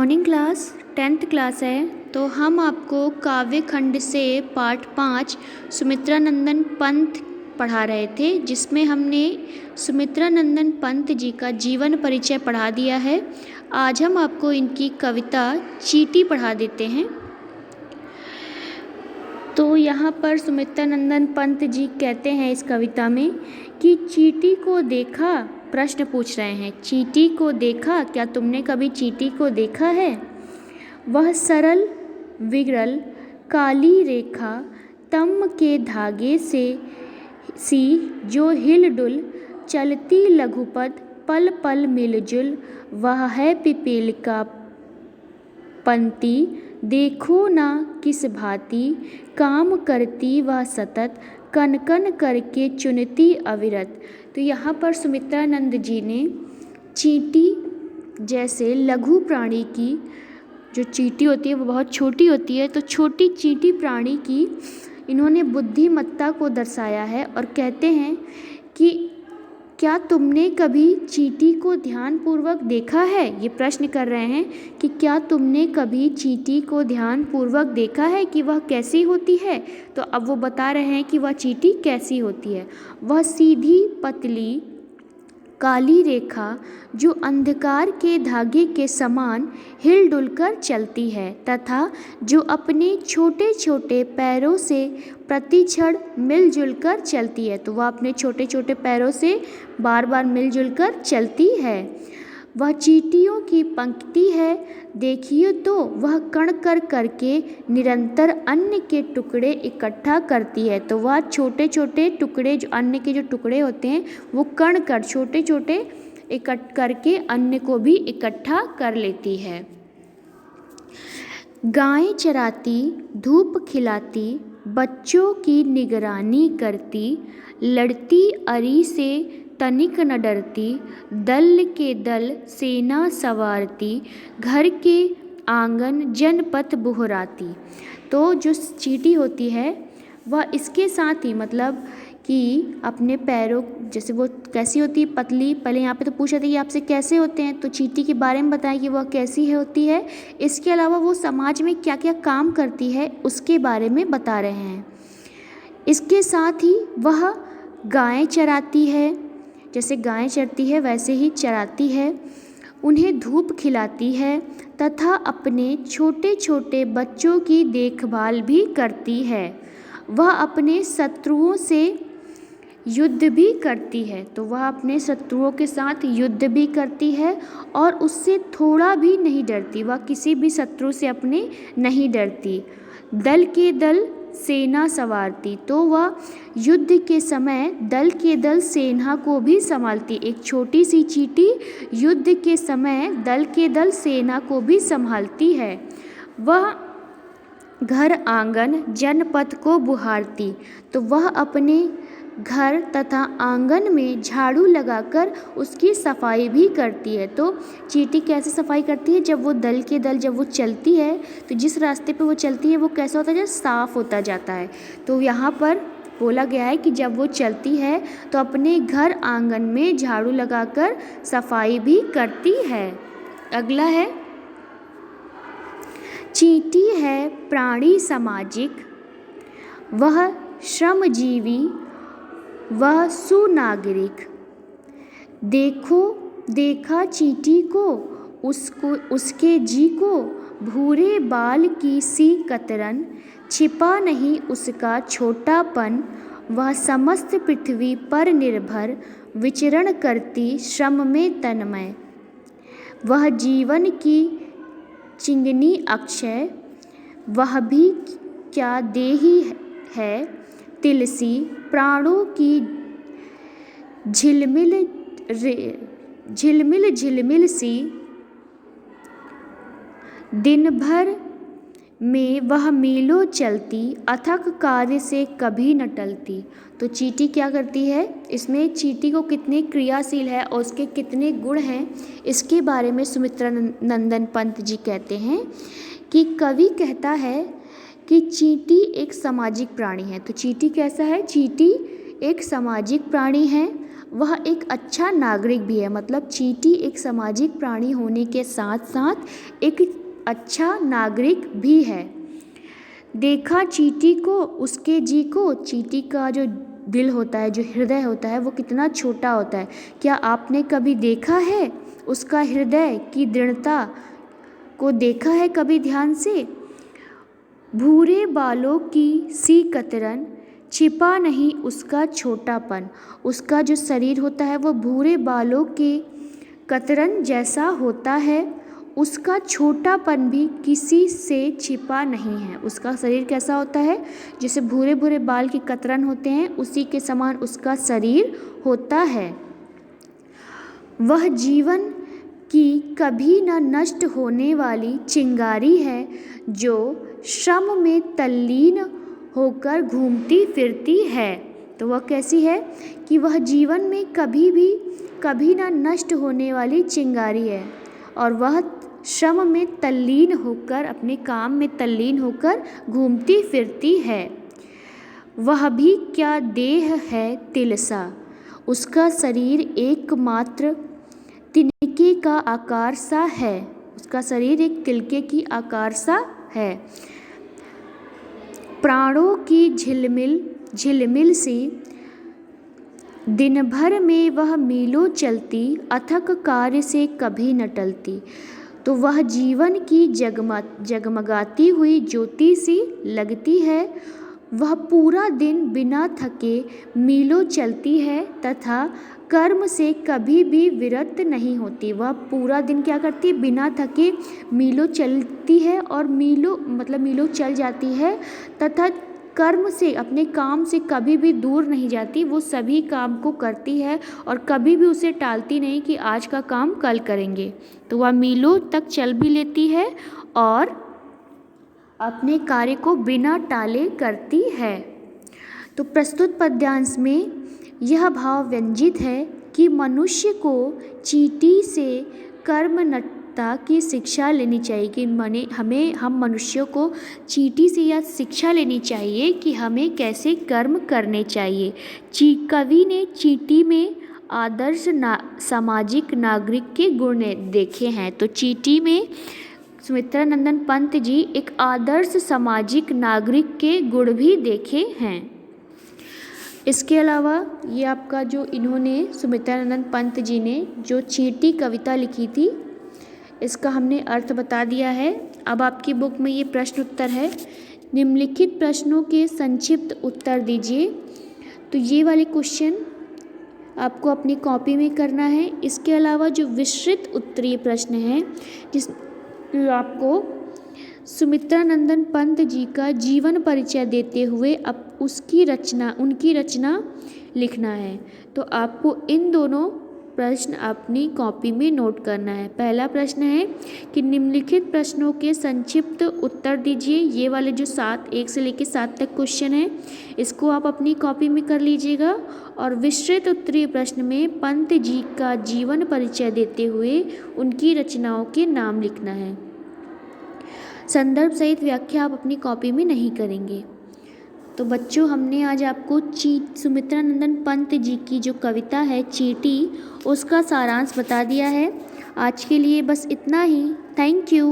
Morning class 10th class है। तो हम आपको काव्य खंड से पाठ 5 सुमित्रा नंदन पंत पढ़ा रहे थे, जिसमें हमने सुमित्रा नंदन पंत जी का जीवन परिचय पढ़ा दिया है। आज हम आपको इनकी कविता चींटी पढ़ा देते हैं। तो यहाँ पर सुमित्रा नंदन पंत जी कहते हैं इस कविता में कि चींटी को देखा, प्रश्न पूछ रहे हैं, चींटी को देखा, क्या तुमने कभी चींटी को देखा है? वह सरल विरल काली रेखा तम के धागे से सी जो हिलडुल चलती लघुपद पल पल मिलजुल, वह है पिपीलिका पंक्ति देखो ना किस भांति काम करती वह सतत कन कन करके चुनती अविरत। तो यहाँ पर सुमित्रानंद जी ने चींटी जैसे लघु प्राणी की, जो चींटी होती है वो बहुत छोटी होती है, तो छोटी चींटी प्राणी की इन्होंने बुद्धिमत्ता को दर्शाया है और कहते हैं कि क्या तुमने कभी चींटी को ध्यानपूर्वक देखा है? ये प्रश्न कर रहे हैं कि क्या तुमने कभी चींटी को ध्यानपूर्वक देखा है कि वह कैसी होती है? तो अब वो बता रहे हैं कि वह चींटी कैसी होती है। वह सीधी पतली काली रेखा जो अंधकार के धागे के समान हिलडुल कर चलती है तथा जो अपने छोटे छोटे पैरों से प्रतिक्षण मिलजुल कर चलती है। तो वह अपने छोटे छोटे पैरों से बार बार मिलजुल कर चलती है। वह चींटियों की पंक्ति है, देखिए तो वह कण कर करके निरंतर अन्न के टुकड़े इकट्ठा करती है। तो वह छोटे छोटे टुकड़े, जो अन्न के जो टुकड़े होते हैं वो कण कर छोटे छोटे इकट्ठ करके अन्न को भी इकट्ठा कर लेती है। गायें चराती, धूप खिलाती, बच्चों की निगरानी करती, लड़ती अरी से तनिक न डरती, दल के दल सेना सवारती, घर के आंगन जनपथ बुहराती। तो जो चींटी होती है वह इसके साथ ही, मतलब कि अपने पैरों, जैसे वो कैसी होती है, पतली, पहले यहाँ पे तो पूछा था कि आपसे कैसे होते हैं, तो चींटी के बारे में बताएं कि वह कैसी होती है। इसके अलावा वो समाज में क्या क्या काम करती है उसके बारे में बता रहे हैं। इसके साथ ही वह गायें चराती है, जैसे गायें चरती है वैसे ही चराती है, उन्हें धूप खिलाती है तथा अपने छोटे छोटे बच्चों की देखभाल भी करती है। वह अपने शत्रुओं से युद्ध भी करती है, तो वह अपने शत्रुओं के साथ युद्ध भी करती है और उससे थोड़ा भी नहीं डरती, वह किसी भी शत्रु से अपने नहीं डरती। दल के दल सेना सवारती, तो वह युद्ध के समय दल के दल सेना को भी संभालती। एक छोटी सी चींटी युद्ध के समय दल के दल सेना को भी संभालती है। वह घर आंगन जनपथ को बुहारती, तो वह अपने घर तथा आंगन में झाड़ू लगाकर उसकी सफाई भी करती है। तो चींटी कैसे सफाई करती है? जब वो दल के दल जब वो चलती है तो जिस रास्ते पे वो चलती है वो कैसा होता है, साफ होता जाता है। तो यहाँ पर बोला गया है कि जब वो चलती है तो अपने घर आंगन में झाड़ू लगाकर सफाई भी करती है। अगला है, चींटी है प्राणी सामाजिक, वह श्रमजीवी, वह सुनागरिक। देखो देखा चींटी को, उसको उसके जी को, भूरे बाल की सी कतरन, छिपा नहीं उसका छोटापन, वह समस्त पृथ्वी पर निर्भर विचरण करती श्रम में तन्मय। वह जीवन की चिंगनी अक्षय, वह भी क्या देही है तिलसी, प्राणों की झिलमिल झिलमिल झिलमिल सी, दिन भर में वह मीलों चलती, अथक कार्य से कभी न टलती। तो चींटी क्या करती है, इसमें चींटी को कितने क्रियाशील है और उसके कितने गुण हैं इसके बारे में सुमित्रा नंदन पंत जी कहते हैं कि कवि कहता है कि चींटी एक सामाजिक प्राणी है। तो चींटी कैसा है? चींटी एक सामाजिक प्राणी है वह एक अच्छा नागरिक भी है। मतलब चींटी एक सामाजिक प्राणी होने के साथ साथ एक अच्छा नागरिक भी है। देखा चींटी को उसके जी को, चींटी का जो दिल होता है, जो हृदय होता है, वो कितना छोटा होता है। क्या आपने कभी देखा है उसका हृदय की दृढ़ता को देखा है कभी ध्यान से? भूरे बालों की सी कतरन, छिपा नहीं उसका छोटापन। उसका जो शरीर होता है वो भूरे बालों के कतरन जैसा होता है, उसका छोटापन भी किसी से छिपा नहीं है। उसका शरीर कैसा होता है? जैसे भूरे भूरे बाल के कतरन होते हैं, उसी के समान उसका शरीर होता है। वह जीवन की कभी न नष्ट होने वाली चिंगारी है, जो श्रम में तल्लीन होकर घूमती फिरती है। तो वह कैसी है कि वह जीवन में कभी न नष्ट होने वाली चिंगारी है, और वह श्रम में तल्लीन होकर, अपने काम में तल्लीन होकर घूमती फिरती है। वह भी क्या देह है तिलसा, उसका शरीर एकमात्र तिनके का आकार सा है। उसका शरीर एक तिनके की आकार सा है। प्राणों की झिलमिल सी दिन भर में वह मीलों चलती, अथक कार्य से कभी न टलती। तो वह जीवन की जगमगाती हुई ज्योति सी लगती है। वह पूरा दिन बिना थके मीलों चलती है तथा कर्म से कभी भी विरत नहीं होती। वह पूरा दिन क्या करती है? बिना थके मीलों चलती है, और मीलों चल जाती है तथा कर्म से, अपने काम से कभी भी दूर नहीं जाती। वो सभी काम को करती है और कभी भी उसे टालती नहीं कि आज का काम कल करेंगे। तो वह मीलों तक चल भी लेती है और अपने कार्य को बिना टाले करती है। तो प्रस्तुत पद्यांश में यह भाव व्यंजित है कि मनुष्य को चींटी से कर्मण्यता की शिक्षा लेनी चाहिए, कि हम मनुष्यों को चींटी से यह शिक्षा लेनी चाहिए कि हमें कैसे कर्म करने चाहिए। कवि ने चींटी में आदर्श सामाजिक नागरिक के गुण देखे हैं। तो चींटी में सुमित्रा नंदन पंत जी एक आदर्श सामाजिक नागरिक के गुण भी देखे हैं। इसके अलावा ये आपका जो इन्होंने सुमित्रा नंदन पंत जी ने जो चींटी कविता लिखी थी, इसका हमने अर्थ बता दिया है। अब आपकी बुक में ये प्रश्न उत्तर है, निम्नलिखित प्रश्नों के संक्षिप्त उत्तर दीजिए। तो ये वाले क्वेश्चन आपको अपनी कॉपी में करना है। इसके अलावा जो विस्तृत उत्तरीय प्रश्न हैं, जिस आपको सुमित्रा नंदन पंत जी का जीवन परिचय देते हुए अब उनकी रचना लिखना है। तो आपको इन दोनों प्रश्न अपनी कॉपी में नोट करना है। पहला प्रश्न है कि निम्नलिखित प्रश्नों के संक्षिप्त उत्तर दीजिए। ये वाले जो 1 से लेकर 7 तक क्वेश्चन है, इसको आप अपनी कॉपी में कर लीजिएगा। और विस्तृत उत्तरीय प्रश्न में पंत जी का जीवन परिचय देते हुए उनकी रचनाओं के नाम लिखना है। संदर्भ सहित व्याख्या आप अपनी कॉपी में नहीं करेंगे। तो बच्चों, हमने आज आपको सुमित्रा नंदन पंत जी की जो कविता है चींटी, उसका सारांश बता दिया है। आज के लिए बस इतना ही। Thank you.